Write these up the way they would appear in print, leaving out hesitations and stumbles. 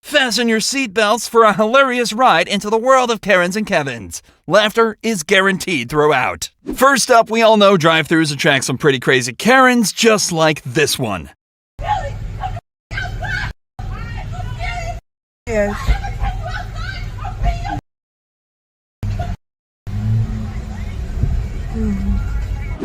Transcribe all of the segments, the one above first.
Fasten your seatbelts for a hilarious ride into the world of Karens and Kevins. Laughter is guaranteed throughout. First up, we all know drive-thrus attract some pretty crazy Karens, just like this one. Yes.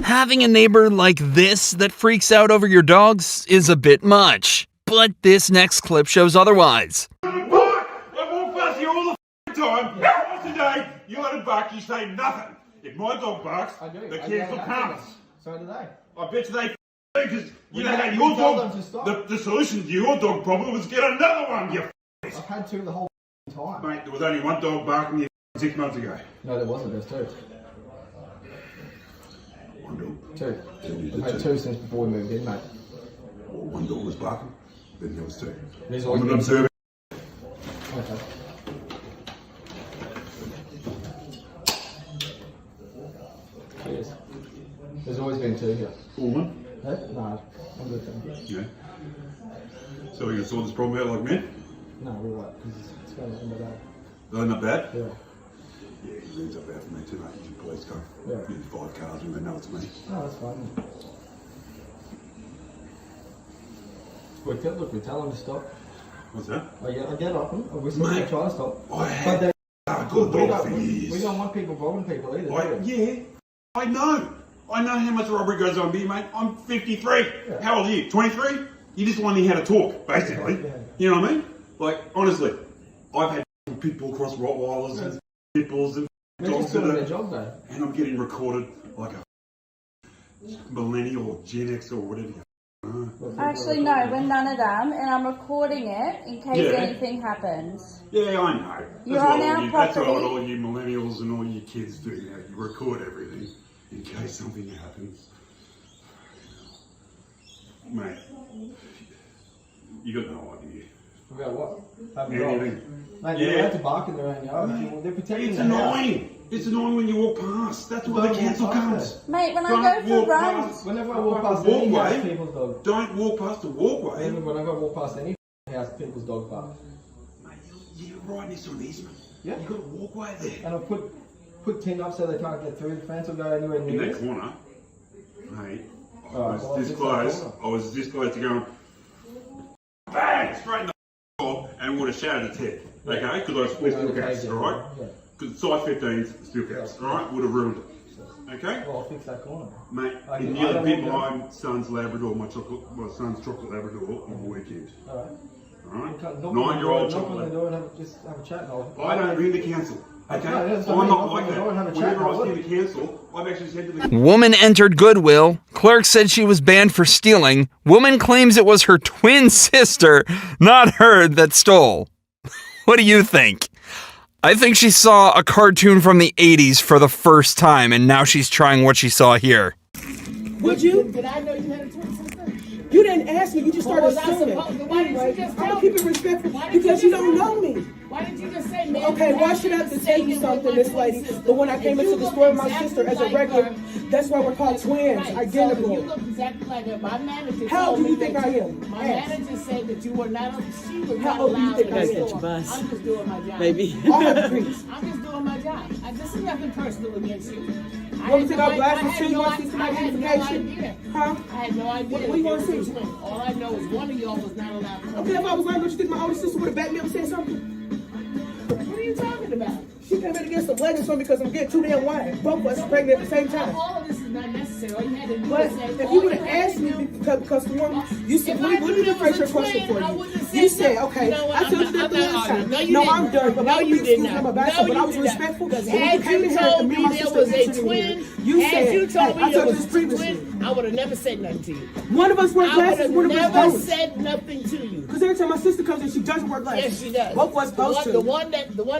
Having a neighbor like this that freaks out over your dogs is a bit much. But this next clip shows otherwise. I walk past you all the time. Twice a day, you let him bark, you say nothing. If my dog barks, the kids will come. So do they. I bet you they because you know how your dog, the solution to your dog problem was get another one, you I've had two the whole time. Mate, there was only one dog barking you 6 months ago. No, there wasn't, there's two. One dog? Two. I've had two since before we moved in, mate. Well, one dog was barking, then there was two. I'm an observer. Okay. Cheers. There's always been two here. Woman? Hey? No, I'm good, thank you. Yeah. So we can sort this problem out like men? No, we're right, because it's going to end of that. They're not bad? Yeah. Yeah, it ends up bad for me too, mate. You police car. Yeah. There's 5 cars and they know it's me. No, that's fine. We tell them to stop. What's that? I get off them. We Mate, try to stop. I had a good dog for years. We don't want people robbing people either, do we? Yeah, I know. I know how much robbery goes on here, mate. I'm 53. Yeah. How old are you? 23? You just learning how to talk, basically. Yeah. You know what I mean? Like, honestly, I've had pit bull cross Rottweilers and pit bulls and They're dogs just doing their that job, though. and I'm getting recorded like a millennial or Gen X or whatever you Actually, no, we're none of them, and I'm recording it in case anything happens. Yeah, I know. You're on our That's what property. all you millennials and all you kids do now. You record everything in case something happens. Mate, you got no idea. About what? Anything. Mate, they're allowed to bark in their own yard. They're protecting It's the house. annoying. It's annoying when you walk past. That's where the Don't walk council past comes. Mate, when Don't I go walk for runs, past Whenever I walk past the any house, walkway. people's dog. Don't walk past the walkway. Whenever I walk past any house, people's dog bark. Mate, you're right next to an easement. Yeah. You've got a walkway there. And I'll put tin up so they can't get through the fence or go anywhere In near that it. corner, mate, I Alright, was well, this fix that close. corner. I was this close to go bang straight in the door and would have shattered its head. Okay, because I was split steel caps, alright? Yeah. Because size 15's steel caps, alright? Would have ruined it. Okay? Well, I'll fix that corner. Mate, I it don't nearly bit want my son's Labrador, my son's chocolate Labrador on the weekend. Alright. Alright? Knock on 9-year-old the door, knock on the chocolate. door and just have a chat. And I don't ring the council. Okay? No, that's I'm what I mean. not Knock like on the that. door and have a chat, Whenever I I was would. near the council, I've actually said to the Woman entered Goodwill. Clerk said she was banned for stealing. Woman claims it was her twin sister, not her, that stole. What do you think? I think she saw a cartoon from the 80s for the first time, and now she's trying what she saw here. Would you? Did I know you had a twin sister? You didn't ask me. You just started was I assuming. supposed to? Why didn't you just I'm tell keep it me? respectful Why didn't because you you just don't tell know me? me. Why didn't you just say, man? Okay, why should I have to tell you something, Miss Lady? But when I came into the store with my sister as a regular, that's why we're called twins, So you identical. look exactly like her. My manager How told do you me think that I am? My Ask. manager said that you were not. She was How not old do you allowed think in I the am? store. I'm just doing my job. Baby. All her degrees. I'm just doing my job. This is nothing personal against you. Want me to take off glasses too? You want to see some I had no identification? idea. Huh? I had no idea. What do you want to that you see? were twins. All I know is one of y'all was not allowed to come. Okay, if I was lying, don't you think my older sister would have backed me up and said something? What are you talking about? She came in against the leggings for me because I'm getting too damn wide. Both of us pregnant at the same time. All of this is not necessary. All you had to do But was say, if you would have asked me, because the one, you said, If let I me knew there rephrase was your a question twin, for I you. wouldn't have You said said, that. okay, You know what? I told you I'm that the not last arguing. time. No, you No, didn't. I'm done. But No, my you big did school not. come about No, but I you was did not. respectful. Because And when had came you in here, told and me and my there sister was a sitting twin, here, you had said, you told hey, me I there told you was this a previously. twin, I would have never said nothing to you. One of us wear I would glasses, have one of us never don't. said nothing to you. Because every time my sister comes in, she doesn't wear glasses. Yes, she does. Both of us supposed to. The one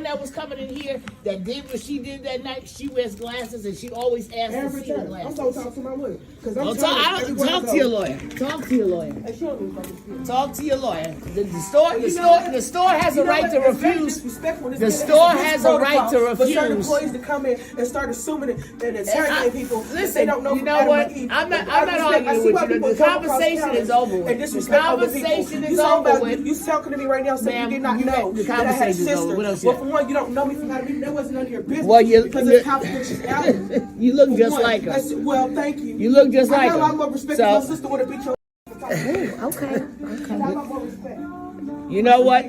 that was coming in here that did what she did that night. She wears glasses and she always asks to Every see the time. I'm glasses. so talking to my lawyer. Because I'm Don't telling talk, her everywhere I talk go. to your lawyer. Talk to your lawyer. Hey, she don't even fucking speak. Talk to your lawyer. The store has a right to refuse. The store has a right to For certain refuse. employees to come in and start assuming it and interrogating people if they don't know You from know Adam what? and Eve. I'm arguing with you. The conversation is over with. And The disrespect other people. conversation is You talking over about with. you talking to me right now saying you did not Ma'am, know the that I had a conversation's over. sister. What else you Well, got? for one, you don't know me from how to be. That wasn't none of your business. Well, because it's confidentiality. You look just One, like her. well, thank you. You look just like I got a lot her. more respect So- for my sister would have beat your. Okay. I got a lot more respect. You know what?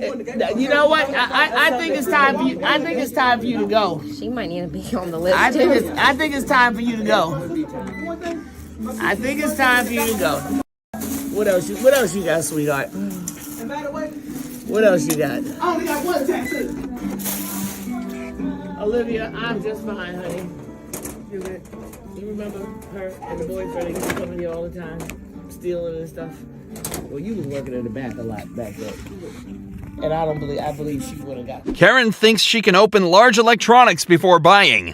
You know what? I think it's time for you. I think it's time for you to go. She might need to be on the list. I think it's time for you to go. I think it's time for you to go. What else you got, sweetheart? And by the way, What else you got? I only got one tattoo. Olivia, I'm just fine, honey. You good? You remember her and the boyfriend that used to come in here all the time, stealing and stuff? Well, you was working in the back a lot back then. And I believe she would have got. Karen thinks she can open large electronics before buying. You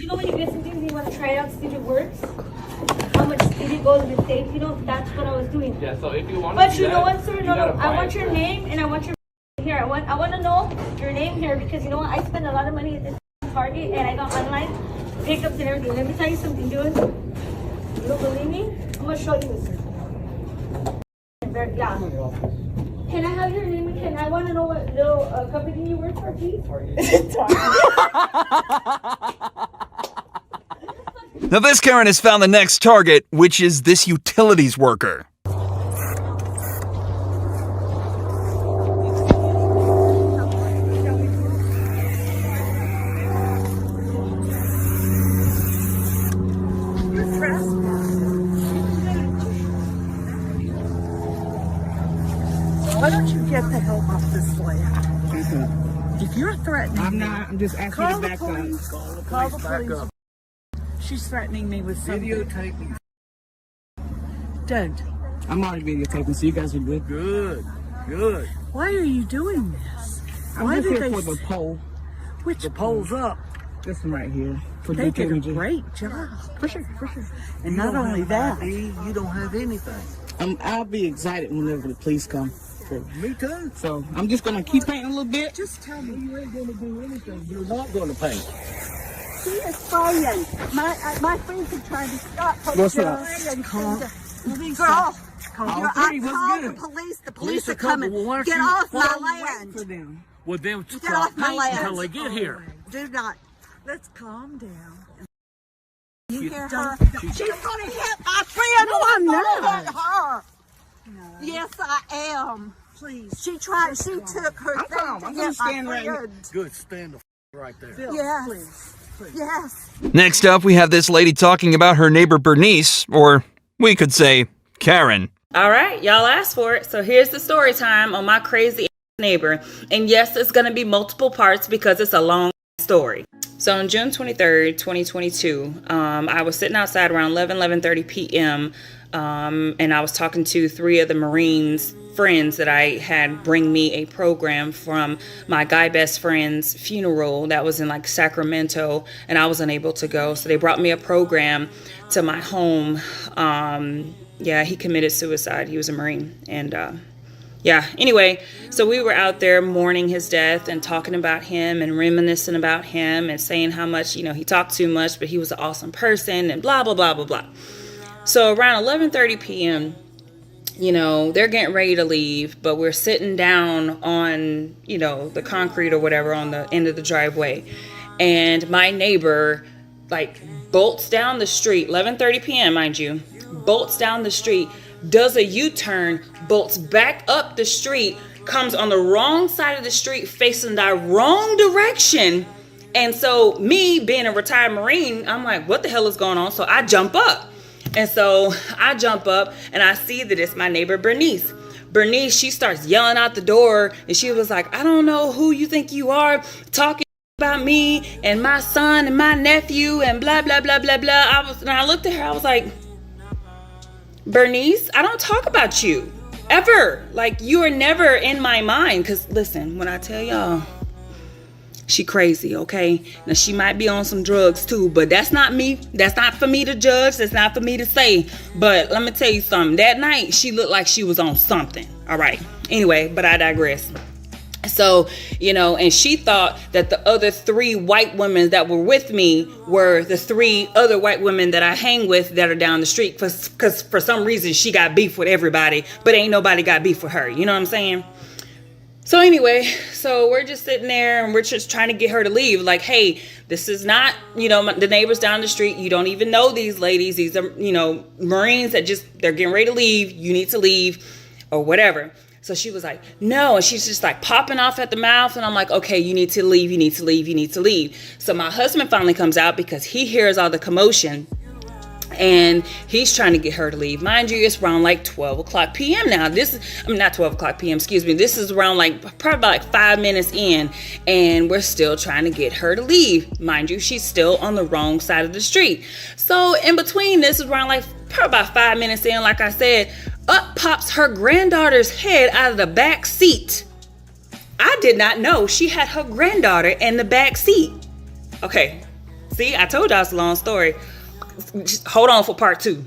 know when you get something you want to try it out, see if it works? How much speed it goes with safe, you know? That's what I was doing. Yeah, so if you want But to do you know that, what, sir? you No, gotta I buy want it your first. name and I want your here. I want to know your name here because you know what? I spend a lot of money at this Target and I got online pickups and everything. Let me tell you something, dude. You don't believe me? I'm gonna show you this. Yeah. Can I have your name again? I want to know what little company you work for, please. Now this Karen has found the next target, which is this utilities worker. Why don't you get the hell off this land? If you're threatening I'm not. I'm just asking call you to the back up. police. Call the police. She's threatening me with something. Videotape me. Don't. I'm already videotaping, so you guys are good. Good. Why are you doing this? I'm Why just did here they? for the poll. Which the poll's up? This one right here. For They did a detaining. great job. For sure. And not only that, you don't have anything. I'll be excited whenever the police come. Me too. So I'm just gonna keep painting a little bit. Just tell me. You ain't gonna do anything. You're not gonna paint. She is fighting. My friends are trying to stop her. What's up? Girl, All three, what's call good? the police. The police are coming. Get off my land. Well, then Get off my land. until they get here. Do not. Let's calm down. You hear her? She's gonna hit my friend. No, I'm not. Hit her. No. Yes, I am. Please. She took her thing calm. to I'm hit gonna my stand right here. friend. Good, stand the right there. Yes. Please. Yes. Next up, we have this lady talking about her neighbor Bernice, or we could say Karen. All right, y'all asked for it. So here's the story time on my crazy neighbor. And yes, it's going to be multiple parts because it's a long story. So on June 23rd, 2022, I was sitting outside around 11:30 p.m. And I was talking to 3 of the Marines friends that I had bring me a program from my guy best friend's funeral that was in like Sacramento, and I was unable to go. So they brought me a program to my home. Yeah, he committed suicide. He was a Marine. And yeah, anyway, so we were out there mourning his death and talking about him and reminiscing about him and saying how much, you know, he talked too much, but he was an awesome person and blah, blah, blah, blah, blah. So around 11:30 p.m., you know, they're getting ready to leave, but we're sitting down on, you know, the concrete or whatever on the end of the driveway. And my neighbor, like, bolts down the street, 11:30 p.m., mind you, bolts down the street, does a U-turn, bolts back up the street, comes on the wrong side of the street, facing the wrong direction. And so me, being a retired Marine, I'm like, what the hell is going on? So I jump up. And so I jump up and I see that it's my neighbor Bernice. Bernice, she starts yelling out the door and she was like, I don't know who you think you are talking about me and my son and my nephew and blah, blah, blah, blah, blah. And I looked at her, I was like, Bernice, I don't talk about you ever. Like, you are never in my mind. Because listen, when I tell y'all, she crazy, okay? Now, she might be on some drugs too, but that's not me. That's not for me to judge. That's not for me to say. But let me tell you something. That night, she looked like she was on something. All right. Anyway, but I digress. So, you know, and she thought that the other 3 white women that were with me were the 3 other white women that I hang with that are down the street. Because for some reason she got beef with everybody, but ain't nobody got beef with her. You know what I'm saying? So anyway, so we're just sitting there and we're just trying to get her to leave. Like, hey, this is not, you know, the neighbors down the street. You don't even know these ladies. These are, you know, Marines that they're getting ready to leave. You need to leave or whatever. So she was like, no. And she's just like popping off at the mouth. And I'm like, okay, you need to leave. You need to leave. You need to leave. So my husband finally comes out because he hears all the commotion. And he's trying to get her to leave. Mind you, it's around like 12 o'clock p.m. now. Not 12 o'clock p.m., excuse me. This is around probably about like 5 minutes in. And we're still trying to get her to leave. Mind you, she's still on the wrong side of the street. So in between, this is around like probably about 5 minutes in, like I said, up pops her granddaughter's head out of the back seat. I did not know she had her granddaughter in the back seat. Okay, see, I told y'all it's a long story. Just hold on for part 2.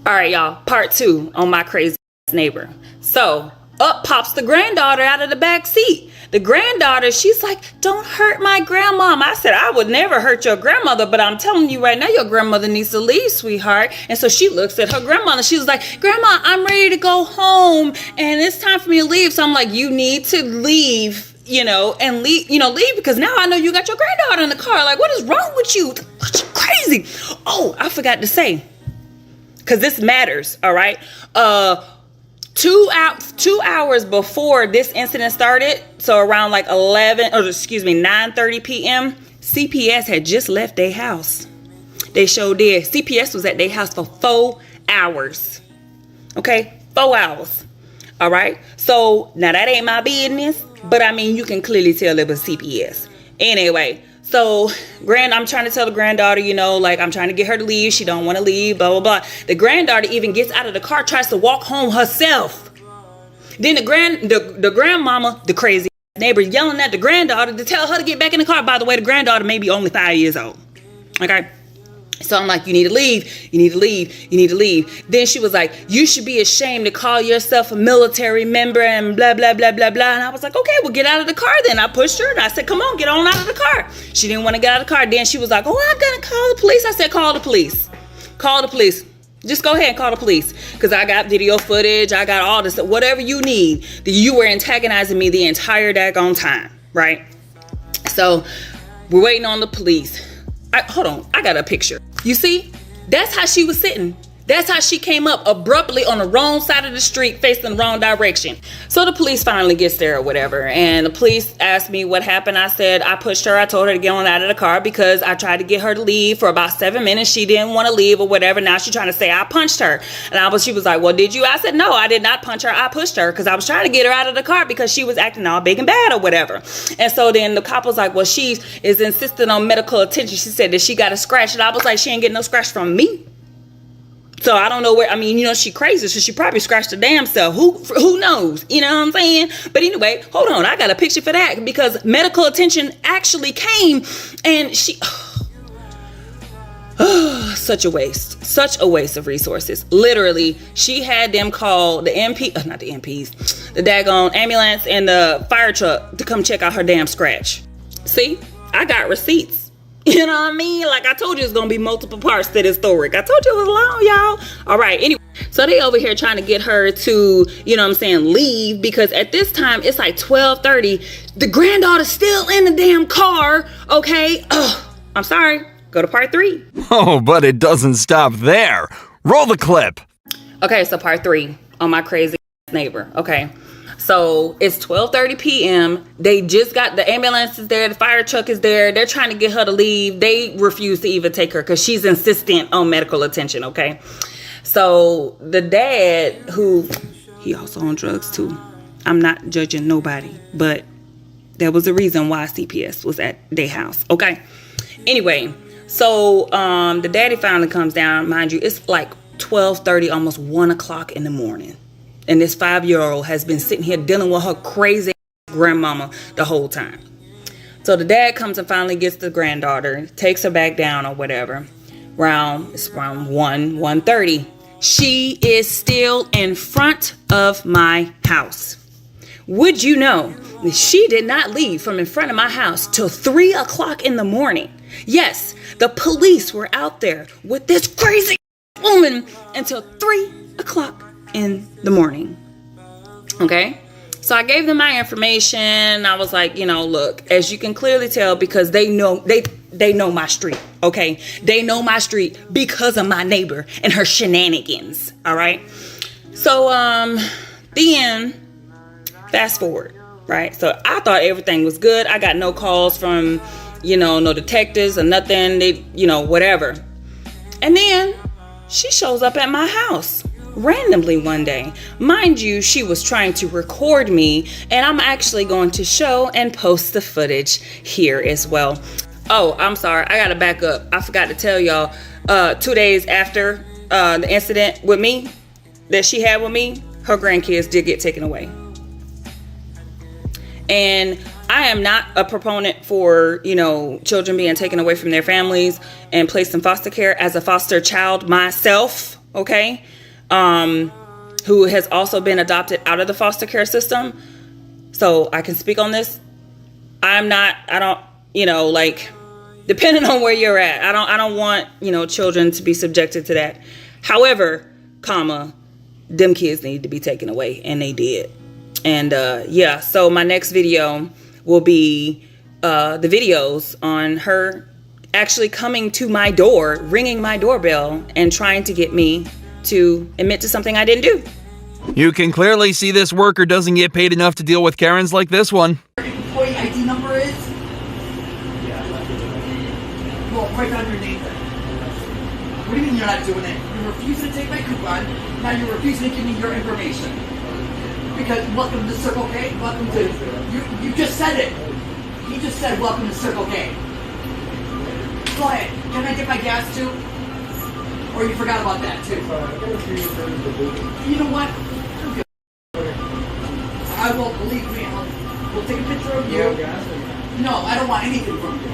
All right, y'all, part 2 on my crazy neighbor. So up pops the granddaughter out of the back seat. The granddaughter, she's like, don't hurt my grandmom. I said, I would never hurt your grandmother, but I'm telling you right now, your grandmother needs to leave, sweetheart. And so she looks at her grandmother. She was like, Grandma, I'm ready to go home and it's time for me to leave. So I'm like, you need to leave, you know, and leave because now I know you got your granddaughter in the car. Like, what is wrong with you? Crazy. Oh, I forgot to say, because this matters. All right. 2 hours before this incident started, so around like 9:30 p.m., CPS had just left their house. They sure did. CPS was at their house for 4 hours. Okay, 4 hours. All right. So now that ain't my business, but I mean, you can clearly tell it was CPS. Anyway, so I'm trying to tell the granddaughter, you know, like I'm trying to get her to leave. She don't want to leave, blah, blah, blah. The granddaughter even gets out of the car, tries to walk home herself. Then the grandmama, the crazy neighbor, yelling at the granddaughter to tell her to get back in the car. By the way, the granddaughter may be only 5 years old. Okay. So I'm like, you need to leave. You need to leave. You need to leave. Then she was like, you should be ashamed to call yourself a military member and blah, blah, blah, blah, blah. And I was like, okay, well, get out of the car then. I pushed her and I said, come on, get on out of the car. She didn't want to get out of the car. Then she was like, oh, I'm going to call the police. I said, call the police. Call the police. Just go ahead and call the police. Because I got video footage. I got all this. Whatever you need. You were antagonizing me the entire daggone time. Right? So we're waiting on the police. Hold on. I got a picture. You see? That's how she was sitting. That's how she came up abruptly on the wrong side of the street, facing the wrong direction. So the police finally gets there or whatever. And the police asked me what happened. I said, I pushed her. I told her to get on out of the car because I tried to get her to leave for about 7 minutes. She didn't want to leave or whatever. Now she's trying to say I punched her. And she was like, well, did you? I said, no, I did not punch her. I pushed her because I was trying to get her out of the car because she was acting all big and bad or whatever. And so then the cop was like, well, she is insisting on medical attention. She said that she got a scratch. And I was like, she ain't getting no scratch from me. So I don't know where, I mean, you know, she crazy, so she probably scratched her damn self. Who knows? You know what I'm saying? But anyway, hold on. I got a picture for that because medical attention actually came and she, such a waste of resources. Literally, she had them call the not the MPs, the daggone ambulance and the fire truck to come check out her damn scratch. See, I got receipts. You know what I mean? Like I told you, it's gonna be multiple parts to this story. I told you it was long, y'all. All right. Anyway, so they over here trying to get her to, you know what I'm saying, leave because at this time it's like 12:30. The granddaughter's still in the damn car. Okay. I'm sorry. Go to part 3. Oh, but it doesn't stop there. Roll the clip. Okay, so part 3 on my crazy neighbor. Okay. So it's 12:30 p.m. They just got the ambulance is there. The fire truck is there. They're trying to get her to leave. They refuse to even take her because she's insistent on medical attention. OK, so the dad, who he also on drugs, too. I'm not judging nobody, but there was a reason why CPS was at their house. OK, anyway, so the daddy finally comes down. Mind you, it's like 12:30, almost 1 o'clock in the morning. And this 5-year-old has been sitting here dealing with her crazy grandmama the whole time. So the dad comes and finally gets the granddaughter, takes her back down or whatever. It's around 1:30. She is still in front of my house. Would you know She did not leave from in front of my house till 3 o'clock in the morning. Yes, the police were out there with this crazy woman until 3 o'clock in the morning. Okay? So I gave them my information. I was like, you know, look, as you can clearly tell, because they know my street, okay? They know my street because of my neighbor and her shenanigans, all right? So, then, fast forward, right? So I thought everything was good. I got no calls from, you know, no detectives or nothing. They, you know, whatever. And then she shows up at my house randomly one day. Mind you, she was trying to record me, and I'm actually going to show and post the footage here as well. Oh, I'm sorry. I gotta back up. I forgot to tell y'all, 2 days after the incident with me that she had with me, her grandkids did get taken away. And I am not a proponent for, you know, children being taken away from their families and placed in foster care as a foster child myself, okay? Who has also been adopted out of the foster care system. So I can speak on this. I don't, you know, like, depending on where you're at, I don't want, you know, children to be subjected to that. However, them kids need to be taken away, and they did. And yeah, so my next video will be the videos on her actually coming to my door, ringing my doorbell, and trying to get me to admit to something I didn't do. You can clearly see this worker doesn't get paid enough to deal with Karens like this one. Employee ID number is? Well, write down your name then. What do you mean you're not doing it? You're refusing to take my coupon. Now you're refusing to give me your information. Because welcome to Circle K. Welcome to you just said it. He just said welcome to Circle K. Go ahead. Can I get my gas too? Or you forgot about that too? You know what? I will, believe me. We'll take a picture of you. No, I don't want anything from you.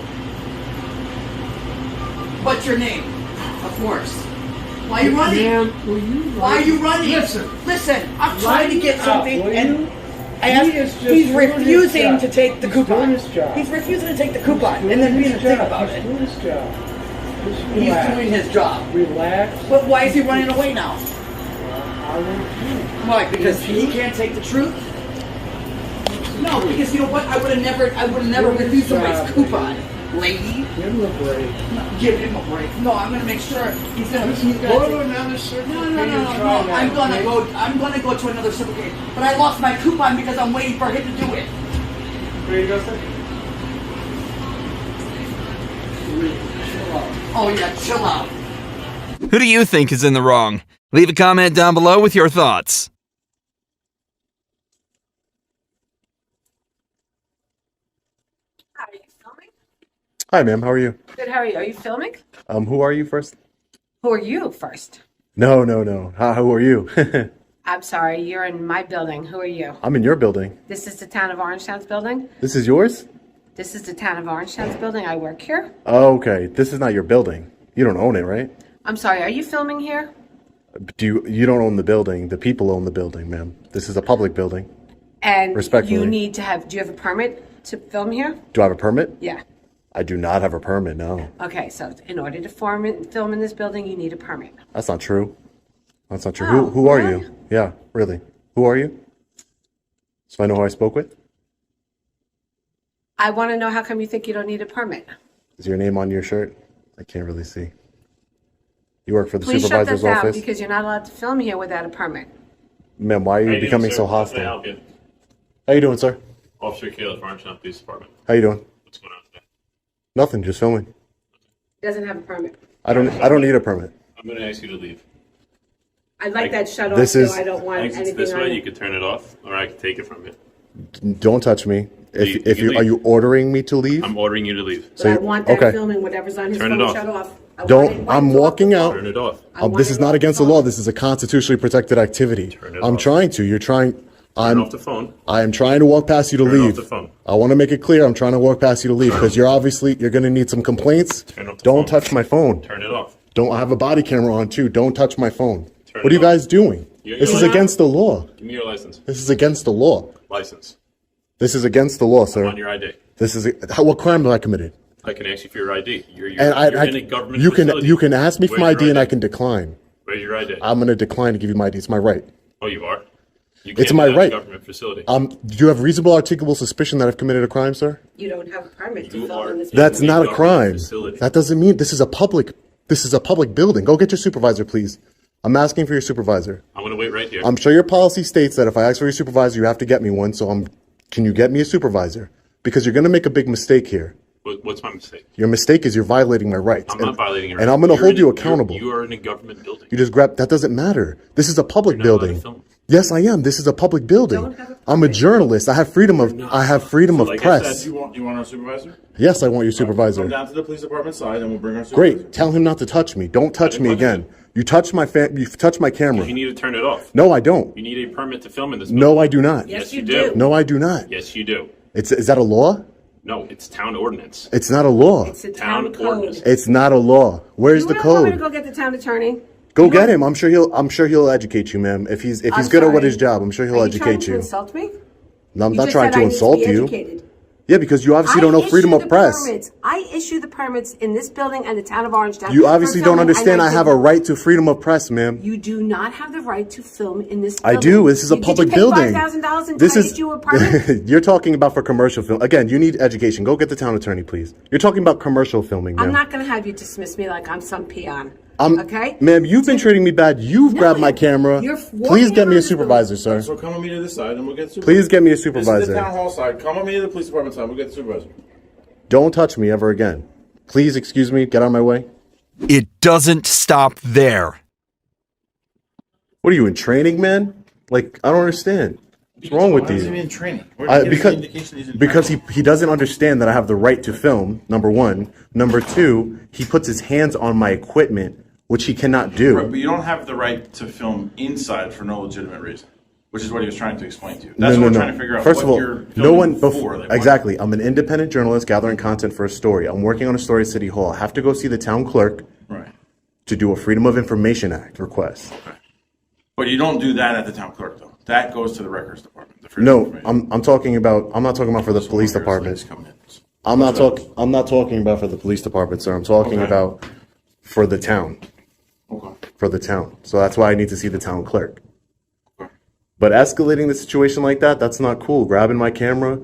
What's your name? Of course. Why are you running? Why are you running? Listen, I'm trying to get something, and he's refusing to take the coupon. He's refusing to take the coupon, and then being a dick about it. He's doing his job. Relax. But why is he running away now? Why? Because he can't take the truth? No, because you know what? I would have never refused somebody's coupon, lady. Give him a break. No, give him a break. No, I'm gonna make sure he's gonna. Go to another Circle K. No. I'm gonna go to another Circle K. But I lost my coupon because I'm waiting for him to do it. Where you go, sir? Oh yeah, chill out. Who do you think is in the wrong? Leave a comment down below with your thoughts. Are you filming? Hi, ma'am. How are you? Good, how are you? Are you filming? Who are you first? Who are you first? No. Who are you? I'm sorry, you're in my building. Who are you? I'm in your building. This is the Town of Orangetown's building? This is yours? This is the Town of Orangetown's building. I work here. Oh, okay. This is not your building. You don't own it, right? I'm sorry, are you filming here? You don't own the building. The people own the building, ma'am. This is a public building. And Respectfully. you need to have, do you have a permit to film here? Do I have a permit? Yeah. I do not have a permit, no. Okay, so in order to film in this building, you need a permit. That's not true. That's not true. Oh, who are really? you? Yeah, really. Who are you? So I know who I spoke with? I want to know how come you think you don't need a permit? Is your name on your shirt? I can't really see. You work for the Please shut supervisor's this out office? because you're not allowed to film here without a permit. Ma'am, why are you becoming so hostile? How can I help you? How you doing, sir? Officer Caleb, Orangetown Police Department. How you doing? What's going on today? Nothing, just filming. He doesn't have a permit. I don't need a permit. I'm going to ask you to leave. I'd like that shut off, This so is- I don't want Exits anything this on way, it. you can turn it off, or I can take it from you. Don't touch me. You If can you leave. are you ordering me to leave? I'm ordering you to leave. But I want that okay. filming, whatever's on his Turn it phone off. shut off. I want Don't. it I'm wiped off walking the out. phone. Turn it off. I want This it is not off against the the law. phone. This is a constitutionally protected activity. Turn it I'm off. trying to. You're trying. Turn off the phone. I am trying to walk past you to Turn leave. off the phone. I want to make it clear. I'm trying to walk past you to leave because you're going to need some complaints. Turn off the Don't phone. touch my phone. Turn it off. Don't I have a body camera on too. Don't touch my phone. Turn What are it you off. guys doing? You're This is allowed- against the law. Give me your license. This is against the law. License. This is against the law, I'm sir. on your ID. This is what crime have I committed? I can ask you for your ID. You're in a government you facility. can ask me for Where's my your ID and I can decline. Where's your ID? I'm going to decline to give you my ID. It's my right. Oh, you are? You It's can't my do that in a right. government facility. Do you have reasonable articulable suspicion that I've committed a crime, sir? You don't have a permit to film in this That's in a not a government crime. facility. That doesn't mean this is a public building. Go get your supervisor, please. I'm asking for your supervisor. I'm going to wait right here. I'm sure your policy states that if I ask for your supervisor, you have to get me one. So can you get me a supervisor? Because you're going to make a big mistake here. What's my mistake? Your mistake is you're violating my rights. I'm not violating your rights. And I'm going to You're hold you in a- accountable. You are in a government building. You just that doesn't matter. This is a public You're not allowed to building. film. Yes, I am. This is a public building. I'm a journalist. I have freedom of Like I press. said, you want our supervisor? Yes, I want your supervisor. Come down to the police department side and we'll bring our supervisor. Great. Tell him not to touch me. Don't touch me again. You touched my You've touched my camera. You need to turn it off. No, I don't. You need a permit to film in this No, I do not. Yes, you do. No, I do not. Yes, you do. Is that a law? No, it's town ordinance. It's not a law. It's a town code. ordinance. It's not a law. Where's You the really want me to code? go get the town attorney? Go get him. I'm sure he'll educate you, ma'am. If he's I'm good at what sorry. his job, I'm sure he'll Are you trying educate to you. insult me? No, I'm You not just trying said to I need insult be you. educated. Yeah, because you obviously don't know freedom issue of the press. Permits. I issue the permits in this building and the town of Orangetown. You obviously for don't filming, understand and I have a right to freedom of press, ma'am. You do not have the right to film in this I building. do. This is a public building. Did you pay $5,000 and This I is issued you a permit? you're talking about for commercial film. Again, you need education. Go get the town attorney, please. You're talking about commercial filming, ma'am. I'm not going to have you dismiss me like I'm some peon. Okay? Ma'am, you've been treating me bad. You've grabbed my camera. you're Please get me a walking supervisor, sir. So come with me to this side and we'll get supervisor. Please get me a This is the supervisor. town hall side. Come with me to the police department side. We'll get the supervisor. Don't touch me ever again. Please excuse me. Get out of my way. It doesn't stop there. What are you in training, man? Like, I don't understand. What's wrong with these? in training? Where did you get the indication he's in Because training? he doesn't understand that I have the right to film, number one. Number two, he puts his hands on my equipment, which he cannot do. Right, but you don't have the right to film inside for no legitimate reason, which is what he was trying to explain to you. No, That's no, what we're no. trying to figure out. First of what all, you're no filming one for. before. Like, what- Exactly. I'm an independent journalist gathering content for a story. I'm working on a story at City Hall. I have to go see the town clerk Right. to do a Freedom of Information Act request. But you don't do that at the town clerk, though. That goes to the records department. The Freedom of No, Information. I'm talking about. I'm not talking about for the police department. I'm not talking about for the police department, sir. I'm talking about for the town. Okay. For the town. So that's why I need to see the town clerk. But escalating the situation like that, that's not cool. Grabbing my camera,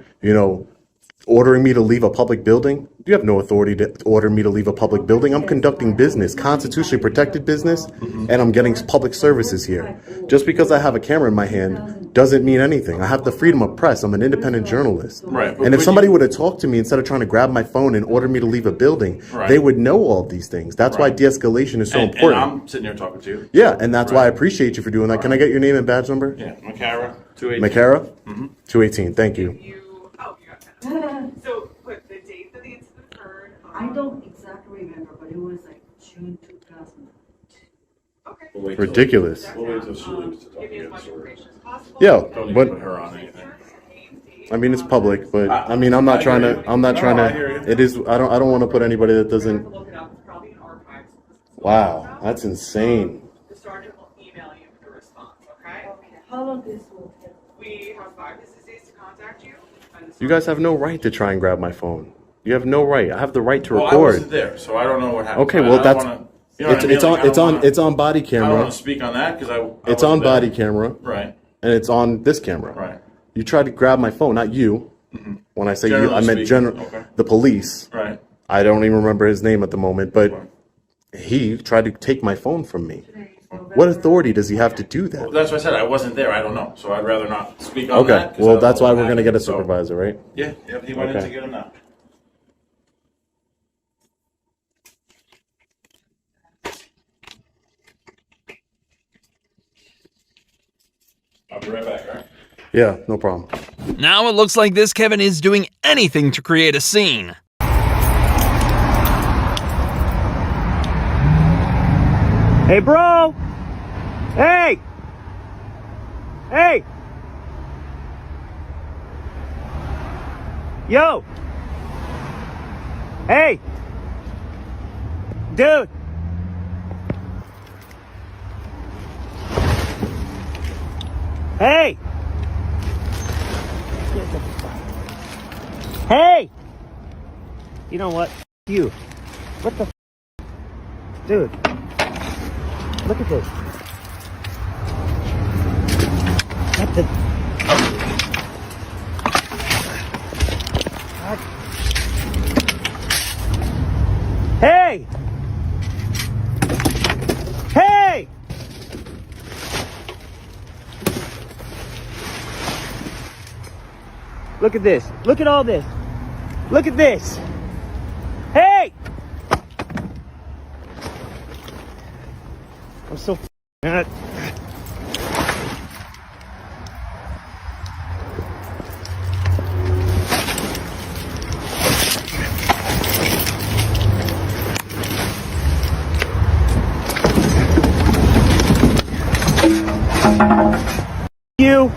ordering me to leave a public building. You have no authority to order me to leave a public building. I'm conducting business, constitutionally protected business, and I'm getting public services here. Just because I have a camera in my hand doesn't mean anything. I have the freedom of press. I'm an independent journalist. Right, but And if could somebody you- would have talked to me instead of trying to grab my phone and order me to leave a building, Right. they would know all of these things. That's why de-escalation is so And important. I'm sitting here talking to you. Yeah, and that's why I appreciate you for doing that. Can I get your name and badge number? Yeah, Macara, 218. Macara? Mhm. 218, thank you. So, what the date that the incident occurred? I don't exactly remember, but it was like June 2000. Okay. Ridiculous. We'll wait till she leaves to talk again. Yeah, Don't even but put her on anything. I mean it's public, but I mean I'm not I trying hear to. you. I'm not No, trying I to. hear you. It is. I don't want to put anybody that doesn't. Look it up. It's probably in archives. Wow, that's insane. The sergeant will email you with the response, okay? How long this will take? We have 5 business days to contact you. And the You guys have no right to try and grab my phone. You have no right. I have the right to Well, I record. wasn't there, so I don't know what happened. Okay, I well don't that's. wanna- you know what I mean? It's Like, on. I don't It's on. wanna- It's on body I don't camera. want to speak on that because I It's on wasn't there. body camera. Right. And it's on this camera. Right. You tried to grab my phone, not you. When I say you, I Generally meant speaking, okay. the police. Right. I don't even remember his name at the moment, but he tried to take my phone from me. What authority does he have to do Well, that? that's what I said. I wasn't there. I don't know. So I'd rather not speak on that. Okay, 'cause I well don't that's know why what we're gonna get a happened, so- supervisor, right? Yeah, he went in Okay. to get him now. I'll be right back, all right? Yeah, no problem. Now it looks like this Kevin is doing anything to create a scene. Hey, bro! Hey! Hey! Yo! Hey! Dude! Hey! Hey! You know what? You. What the dude? Look at this. What the? Hey! Hey! Look at this. Look at all this. Look at this. Hey! I'm so mad. You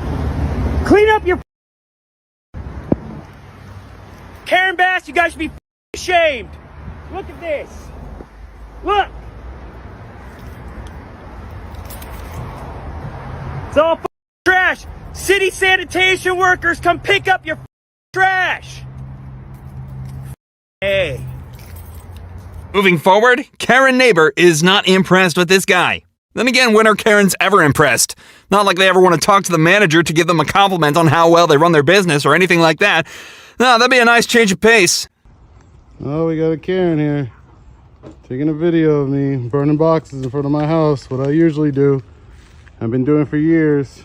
clean up your Karen Bass. You guys should be ashamed. Look at this. Look. It's all trash. City sanitation workers, come pick up your trash. Hey. Moving forward, Karen neighbor is not impressed with this guy. Then again, when are Karens ever impressed? Not like they ever want to talk to the manager to give them a compliment on how well they run their business or anything like that. No, that'd be a nice change of pace. Oh, we got a Karen here. Taking a video of me burning boxes in front of my house. What I usually do. I've been doing for years.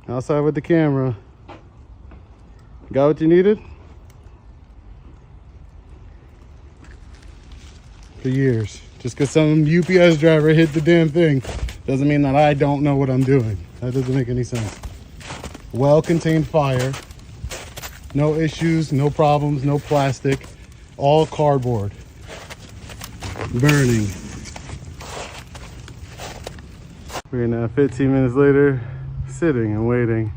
Outside with the camera. Got what you needed? For years. Just because some UPS driver hit the damn thing doesn't mean that I don't know what I'm doing. That doesn't make any sense. Well-contained fire. No issues, no problems, no plastic. All cardboard. Burning. We're now 15 minutes later, sitting and waiting.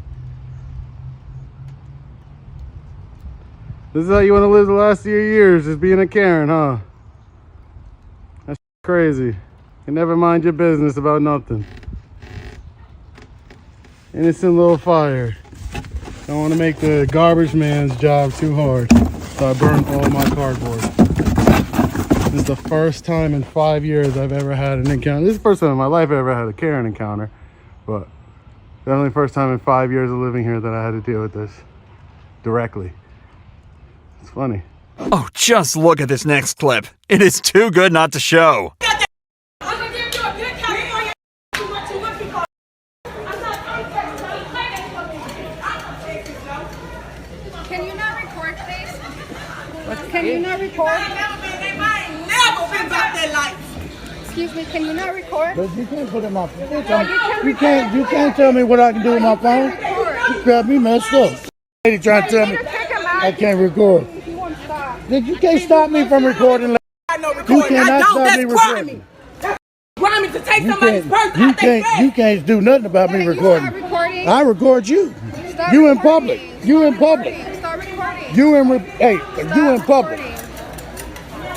This is how you want to live the last of your years, just being a Karen, huh? That's crazy. You never mind your business about nothing. Innocent little fire. Don't want to make the garbage man's job too hard, so I burned all my cardboard. This is the first time in 5 years I've ever had an encounter. This is the first time in my life I ever had a Karen encounter, but definitely first time in 5 years of living here that I had to deal with this directly. It's funny. Oh, just look at this next clip. It is too good not to show. Can you not record, please? Can you not record? Never been about their life. Excuse me, can you not record? But you can't put it in my phone. You can't tell me what I can do with my phone. You got me messed up. Lady trying to tell me I can't record. You can't stop me from recording. You cannot stop me recording. Grimy to take somebody's purse. You can't do nothing about me recording. Recording. I record you. Stop You in public. You in public. Start recording. You in public.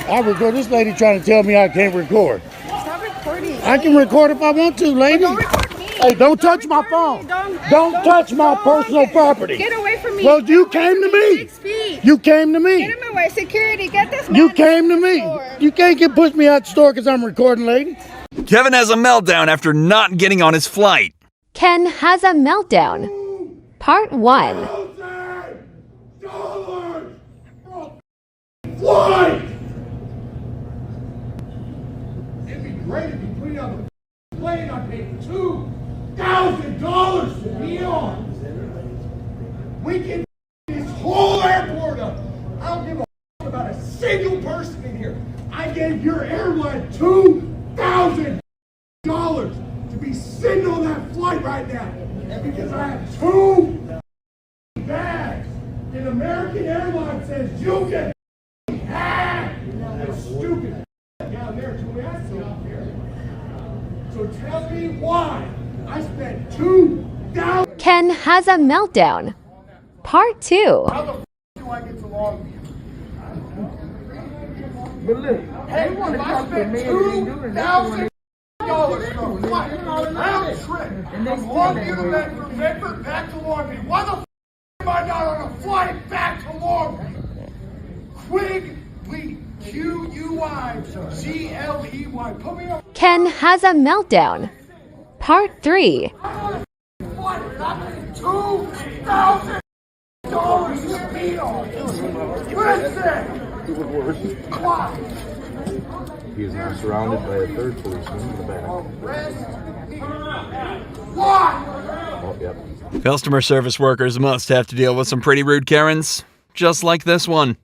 I record. This lady trying to tell me I can't record. Stop recording. I can record if I want to, lady. Don't record me. Hey, don't touch my phone. Don't touch my personal property. Get away from me. Well, you came to me. 6 feet. You came to me. Get in my way. Security, get this man. You came to me. You can't push me out the store because I'm recording, lady. Kevin has a meltdown after not getting on his flight. Ken has a meltdown. Part 1. Flight! It'd be great if you put me on the plane. I paid $2,000 to be on. We can this whole airport up. I don't give a about a single person in here. I gave your airline $2,000 to be sitting on that flight right now. And because I have 2 bags, and American Airlines says you can have that stupid down there to ask you out there. So tell me why I spent $2,000. Ken has a meltdown. Part 2. How the f do I get along with you? But look, hey, if I spent $2,000 from a flight, round trip, from Longview to Medford, Medford back to Longview, why the f I'm not on a flight back to Long. Quigley, Q-U-I-G-L-E-Y. Put me on. Ken has a meltdown. Part 3. $2,000 meal. Listen. Why? He is now surrounded by a third policeman in the back. Why? Oh, yep. Customer service workers must have to deal with some pretty rude Karens, just like this one.